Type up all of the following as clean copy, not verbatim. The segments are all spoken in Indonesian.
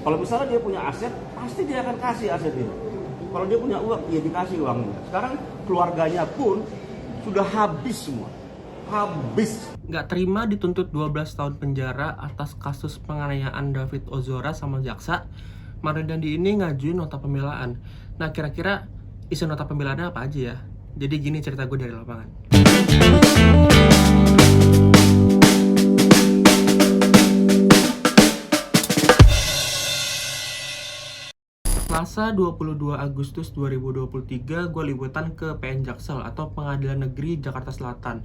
Kalau misalnya dia punya aset, pasti dia akan kasih asetnya. Kalau dia punya uang, ya dikasih uangnya. Sekarang keluarganya pun sudah habis semua. Habis. Nggak terima dituntut 12 tahun penjara atas kasus penganiayaan David Ozora sama jaksa, Mario Dandi ini ngajuin nota pembelaan. Nah, kira-kira isi nota pembelaannya apa aja ya? Jadi gini cerita gue dari lapangan. Selasa 22 Agustus 2023, gue liputan ke PN Jaksel atau Pengadilan Negeri Jakarta Selatan.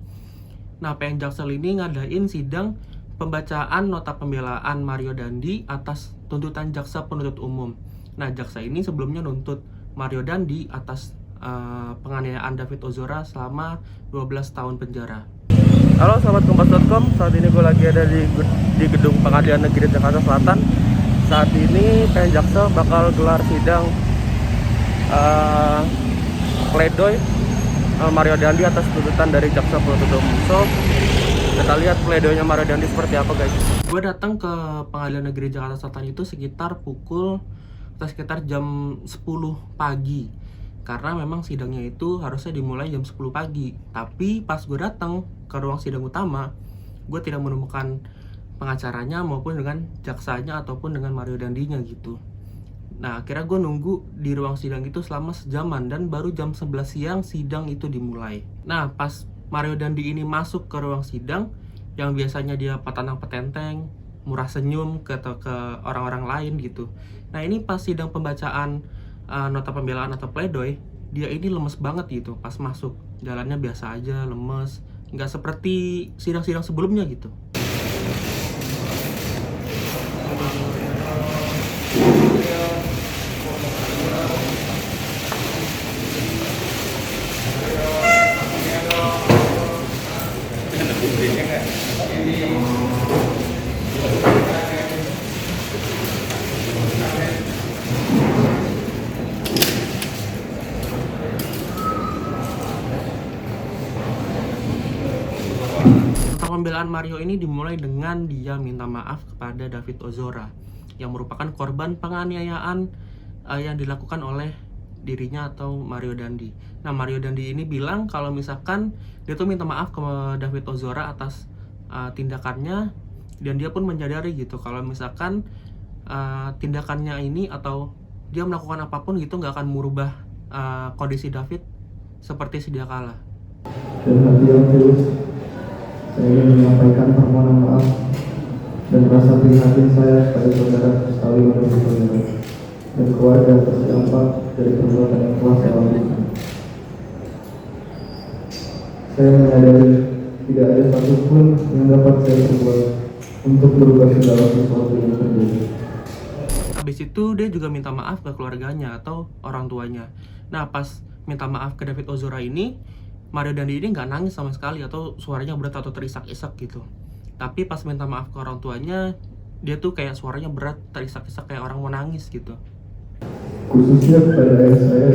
Nah, PN Jaksel ini ngadain sidang pembacaan nota pembelaan Mario Dandi atas tuntutan jaksa penuntut umum. Nah, jaksa ini sebelumnya nuntut Mario Dandi atas penganiayaan David Ozora selama 12 tahun penjara. Halo sahabat kompas.com, saat ini gue lagi ada di gedung Pengadilan Negeri Jakarta Selatan. Saat ini PN Jaksel bakal gelar sidang pledoi Mario Dandi atas tuntutan dari jaksa penuntut umum. So, kita lihat pledoinya Mario Dandi seperti apa, guys. Gue datang ke Pengadilan Negeri Jakarta Selatan itu sekitar jam 10 pagi. Karena memang sidangnya itu harusnya dimulai jam 10 pagi. Tapi pas gue datang ke ruang sidang utama, gue tidak menemukan pengacaranya maupun dengan jaksanya ataupun dengan Mario Dandinya gitu. Nah, akhirnya gue nunggu di ruang sidang itu selama sejaman dan baru jam 11 siang sidang itu dimulai. Nah, pas Mario Dandi ini masuk ke ruang sidang, yang biasanya dia patantang petenteng, murah senyum ke orang-orang lain gitu. Nah, ini pas sidang pembacaan nota pembelaan atau pledoi, dia ini lemes banget gitu pas masuk. Jalannya biasa aja, lemes, nggak seperti sidang-sidang sebelumnya gitu. Pembelaan Mario ini dimulai dengan dia minta maaf kepada David Ozora yang merupakan korban penganiayaan yang dilakukan oleh dirinya atau Mario Dandi. Nah, Mario Dandi ini bilang kalau misalkan dia tuh minta maaf ke David Ozora atas tindakannya, dan dia pun menyadari gitu kalau misalkan tindakannya ini atau dia melakukan apapun gitu nggak akan merubah kondisi David seperti sedia kala. Dan hati yang tulus, saya ingin menyampaikan permohonan maaf dan rasa prihatin saya kepada saudara Rustawi Mario dan keluarga atas dampak dari perbuatan yang telah saya lakukan. Saya menyadari tidak ada satupun yang dapat saya perbuat untuk merubah segala sesuatu yang terjadi. Habis itu dia juga minta maaf ke keluarganya atau orang tuanya. Nah, pas minta maaf ke David Ozora ini, Mario Dandi ini nggak nangis sama sekali atau suaranya berat atau terisak-isak gitu. Tapi pas minta maaf ke orang tuanya, dia tuh kayak suaranya berat, terisak-isak kayak orang mau nangis gitu. Khususnya kepada ayah saya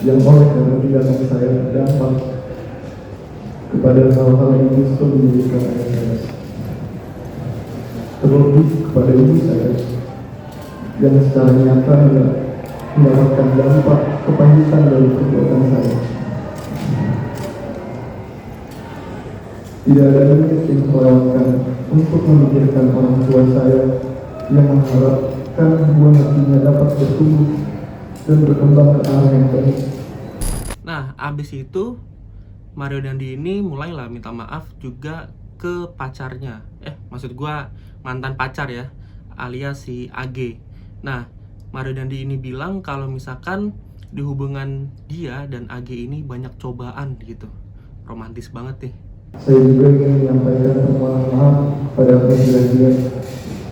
yang oleh karena tindakan saya berdampak kepada hal-hal yang justru menyulitkan ayah saya. Terlebih kepada ibu saya yang secara nyata mendapatkan dampak kepahitan dari perbuatan saya. Tidak ada niat yang melewatkan untuk memikirkan orang tua saya yang mengharapkan buah hatinya dapat bertumbuh dan berkembang ke arah yang baik. Nah, abis itu Mario Dandi ini mulailah minta maaf juga ke pacarnya. Maksud gua mantan pacar ya, alias si AG. Nah, Mario Dandi ini bilang kalau misalkan di hubungan dia dan AG ini banyak cobaan gitu. Romantis banget nih. Saya juga ingin menyampaikan permohonan maaf pada presiden,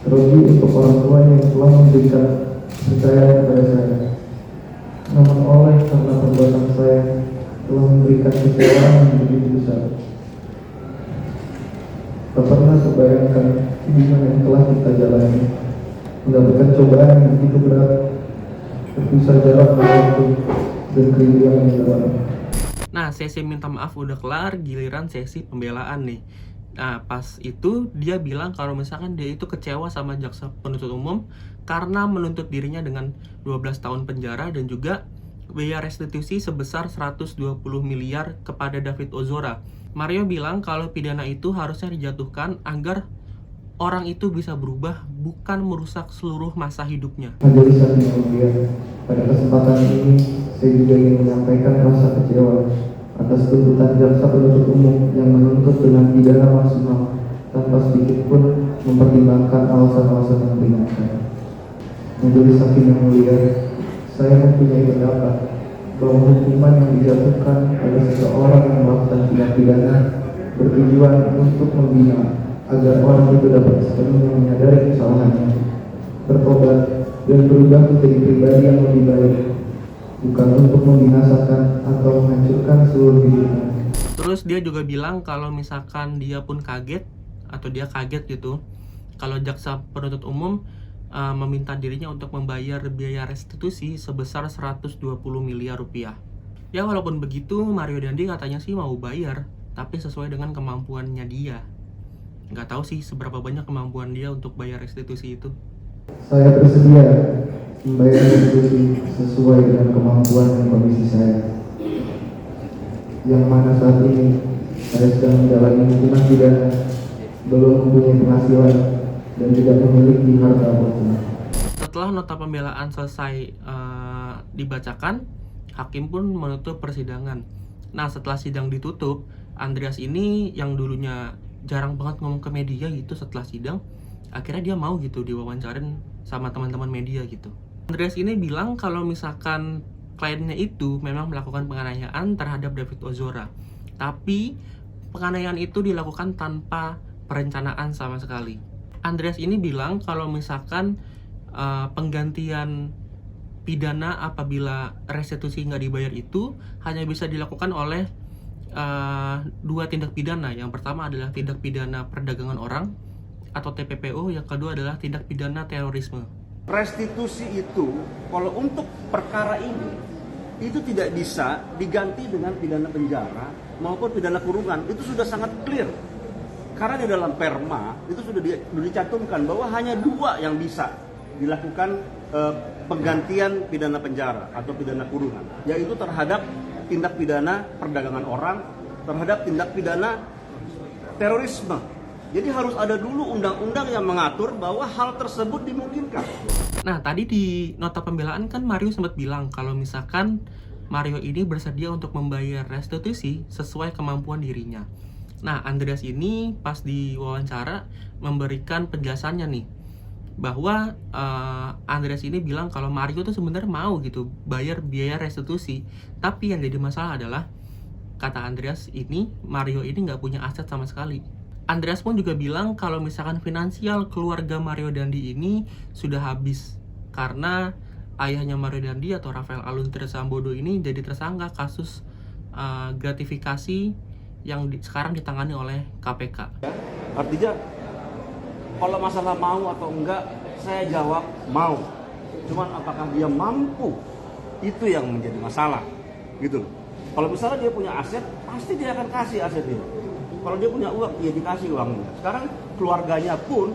terlebih untuk orang tua yang telah memberikan percaya kepada saya. Namun oleh karena perbuatan saya telah memberikan kecewaan yang begitu besar. Tak pernah terbayangkan hubungan yang telah kita jalani mendapatkan cobaan yang begitu berat, terpisah jarak waktu dan kerinduan yang dalam. Nah, sesi minta maaf udah kelar, giliran sesi pembelaan nih. Nah, pas itu dia bilang kalau misalkan dia itu kecewa sama jaksa penuntut umum karena menuntut dirinya dengan 12 tahun penjara dan juga biaya restitusi sebesar 120 miliar kepada David Ozora. Mario bilang kalau pidana itu harusnya dijatuhkan agar orang itu bisa berubah, bukan merusak seluruh masa hidupnya. Majelis Hakim yang mulia, pada kesempatan ini saya juga ingin menyampaikan rasa kecewa atas tuntutan jaksa penuntut umum yang menuntut dengan pidana maksimal tanpa sedikit pun mempertimbangkan alasan-alasan yang meringankan. Majelis Hakim yang mulia, saya mempunyai pendapat bahwa hukuman yang dijatuhkan pada seseorang yang melakukan tindak pidana bertujuan untuk membina agar orang itu dapat sepenuhnya menyadari kesalahannya, bertobat, dan berubah menjadi pribadi yang lebih baik, bukan untuk membinasakan atau menghancurkan seluruh hidupnya. Terus dia juga bilang kalau misalkan dia pun kaget atau dia kaget gitu kalau jaksa penuntut umum meminta dirinya untuk membayar biaya restitusi sebesar 120 miliar rupiah. Ya walaupun begitu Mario Dandi katanya sih mau bayar, tapi sesuai dengan kemampuannya dia. Nggak tahu sih seberapa banyak kemampuan dia untuk bayar restitusi itu. Saya bersedia membayar restitusi sesuai dengan kemampuan dan kondisi saya, yang mana saat ini saya sedang menjalani hukuman pidana, belum mempunyai penghasilan dan tidak memiliki harta apapun. Setelah nota pembelaan selesai dibacakan, hakim pun menutup persidangan. Nah, setelah sidang ditutup, Andreas ini yang dulunya jarang banget ngomong ke media gitu setelah sidang, akhirnya dia mau gitu diwawancarin sama teman-teman media gitu. Andreas ini bilang kalau misalkan kliennya itu memang melakukan penganiayaan terhadap David Ozora, tapi penganiayaan itu dilakukan tanpa perencanaan sama sekali. Andreas ini bilang kalau misalkan penggantian pidana apabila restitusi nggak dibayar itu hanya bisa dilakukan oleh dua tindak pidana. Yang pertama adalah tindak pidana perdagangan orang atau TPPO, yang kedua adalah tindak pidana terorisme. Restitusi itu kalau untuk perkara ini itu tidak bisa diganti dengan pidana penjara maupun pidana kurungan. Itu sudah sangat clear. Karena di dalam perma itu sudah dicantumkan bahwa hanya dua yang bisa dilakukan penggantian pidana penjara atau pidana kurungan, yaitu terhadap tindak pidana perdagangan orang, terhadap tindak pidana terorisme. Jadi harus ada dulu undang-undang yang mengatur bahwa hal tersebut dimungkinkan. Nah, tadi di nota pembelaan kan Mario sempat bilang kalau misalkan Mario ini bersedia untuk membayar restitusi sesuai kemampuan dirinya. Nah, Andreas ini pas diwawancara memberikan penjelasannya nih, bahwa Andreas ini bilang kalau Mario tuh sebenarnya mau gitu bayar biaya restitusi, tapi yang jadi masalah adalah, kata Andreas ini, Mario ini nggak punya aset sama sekali. Andreas pun juga bilang kalau misalkan finansial keluarga Mario Dandi ini sudah habis karena ayahnya Mario Dandi atau Rafael Alun Trisambodo ini jadi tersangka kasus gratifikasi yang sekarang ditangani oleh KPK. Artinya kalau masalah mau atau enggak, saya jawab mau. Cuman apakah dia mampu, itu yang menjadi masalah, gitu loh. Kalau misalnya dia punya aset, pasti dia akan kasih asetnya. Kalau dia punya uang, ya dikasih uangnya. Sekarang keluarganya pun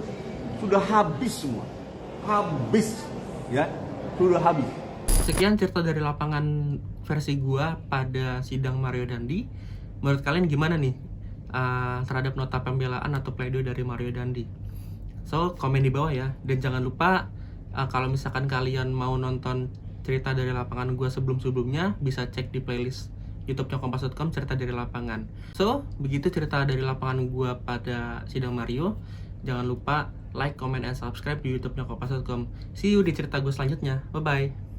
sudah habis semua, habis, ya, sudah habis. Sekian cerita dari lapangan versi gua pada sidang Mario Dandi. Menurut kalian gimana nih terhadap nota pembelaan atau pledoi dari Mario Dandi? So, komen di bawah ya. Dan jangan lupa kalau misalkan kalian mau nonton cerita dari lapangan gua sebelum-sebelumnya, bisa cek di playlist YouTube-nya kompas.com cerita dari lapangan. So, begitu cerita dari lapangan gua pada sidang Mario. Jangan lupa like, comment, and subscribe di YouTube-nya kompas.com. See you di cerita gue selanjutnya. Bye-bye.